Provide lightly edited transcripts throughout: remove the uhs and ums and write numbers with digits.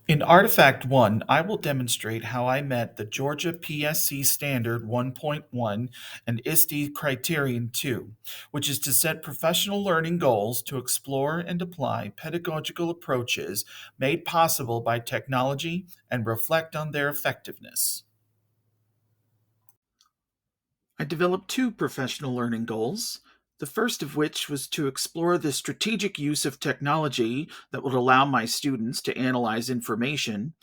In Artifact 1, I will demonstrate how I met the Georgia PSC Standard 1.1 and ISTE Criterion 2, which is to set professional learning goals to explore and apply pedagogical approaches made possible by technology and reflect on their effectiveness. I developed two professional learning goals. The first of which was to explore the strategic use of technology that would allow my students to analyze information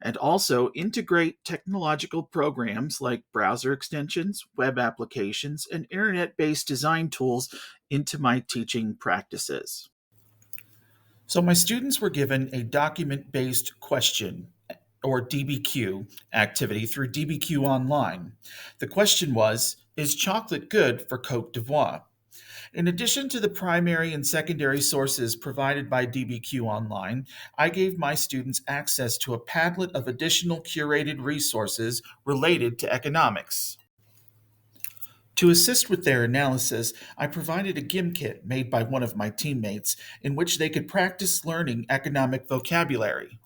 and also integrate technological programs like browser extensions, web applications, and internet based design tools into my teaching practices. So, my students were given a document based question or DBQ activity through DBQ Online. The question was: Is chocolate good for Cote d'Ivoire? In addition to the primary and secondary sources provided by DBQ Online, I gave my students access to a Padlet of additional curated resources related to economics. To assist with their analysis, I provided a GIM kit made by one of my teammates in which they could practice learning economic vocabulary.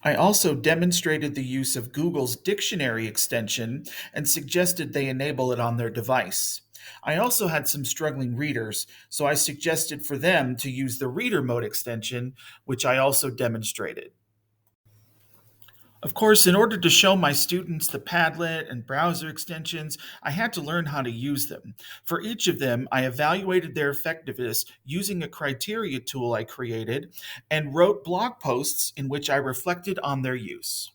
I also demonstrated the use of Google's dictionary extension and suggested they enable it on their device. I also had some struggling readers, so I suggested for them to use the reader mode extension, which I also demonstrated. Of course, in order to show my students the Padlet and browser extensions, I had to learn how to use them. For each of them, I evaluated their effectiveness using a criteria tool I created and wrote blog posts in which I reflected on their use.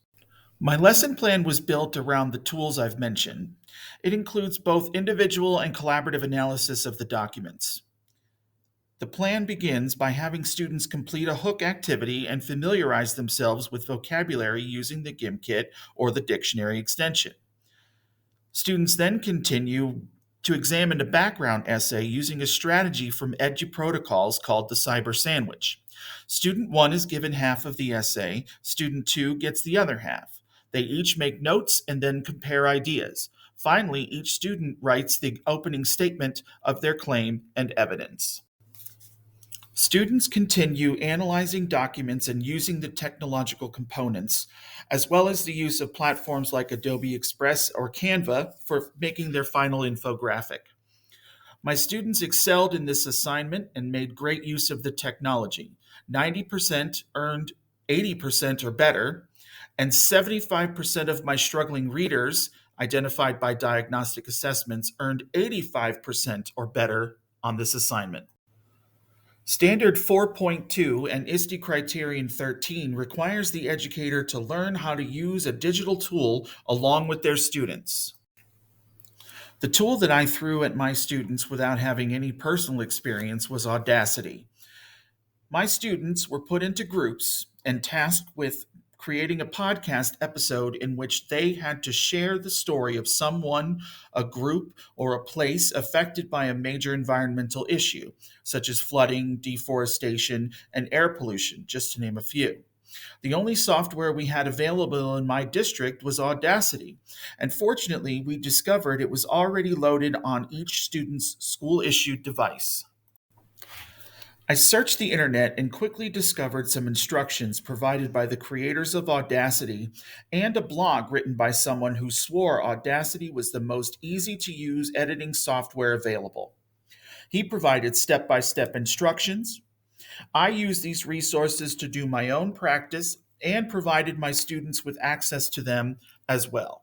My lesson plan was built around the tools I've mentioned. It includes both individual and collaborative analysis of the documents. The plan begins by having students complete a hook activity and familiarize themselves with vocabulary using the GIMP kit or the dictionary extension. Students then continue to examine a background essay using a strategy from EduProtocols called the Cyber Sandwich. Student 1 is given half of the essay, student 2 gets the other half. They each make notes and then compare ideas. Finally, each student writes the opening statement of their claim and evidence. Students continue analyzing documents and using the technological components, as well as the use of platforms like Adobe Express or Canva for making their final infographic. My students excelled in this assignment and made great use of the technology. 90% earned 80% or better, and 75% of my struggling readers, identified by diagnostic assessments, earned 85% or better on this assignment. Standard 4.2 and ISTE Criterion 13 requires the educator to learn how to use a digital tool along with their students. The tool that I threw at my students without having any personal experience was Audacity. My students were put into groups and tasked with creating a podcast episode in which they had to share the story of someone, a group, or a place affected by a major environmental issue, such as flooding, deforestation, and air pollution, just to name a few. The only software we had available in my district was Audacity, and fortunately, we discovered it was already loaded on each student's school issued device. I searched the internet and quickly discovered some instructions provided by the creators of Audacity and a blog written by someone who swore Audacity was the most easy to use editing software available. He provided step by step instructions. I used these resources to do my own practice and provided my students with access to them as well.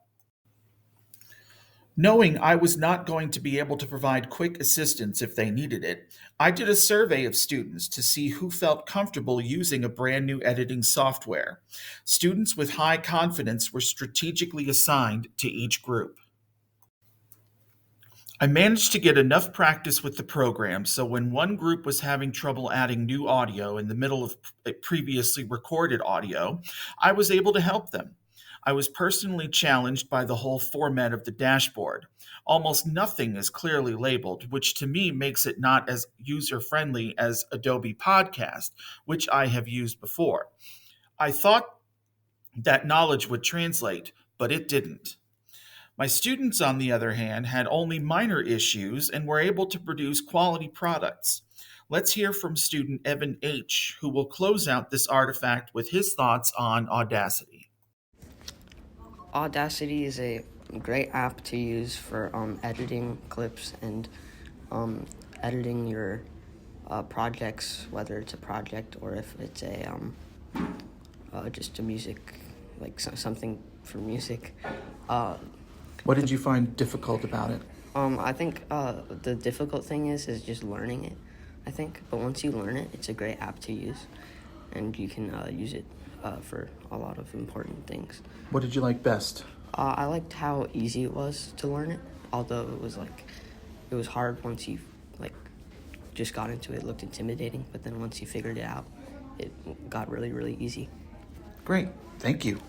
Knowing I was not going to be able to provide quick assistance if they needed it, I did a survey of students to see who felt comfortable using a brand new editing software. Students with high confidence were strategically assigned to each group. I managed to get enough practice with the program so when one group was having trouble adding new audio in the middle of previously recorded audio, I was able to help them. I was personally challenged by the whole format of the dashboard. Almost nothing is clearly labeled, which to me makes it not as user friendly as Adobe Podcast, which I have used before. I thought that knowledge would translate, but it didn't. My students, on the other hand, had only minor issues and were able to produce quality products. Let's hear from student Evan H., who will close out this artifact with his thoughts on Audacity. Audacity is a great app to use for editing clips and editing your projects, whether it's a project or if it's just a music, like something for music. Uh, What did you find difficult about it? I think the difficult thing is just learning it, I think. But once you learn it, it's a great app to use, and you can use it for a lot of important things. What did you like best? I liked how easy it was to learn it, although it was hard once you like just got into it. It looked intimidating, but then once you figured it out, it got really, really easy. Great. Thank you.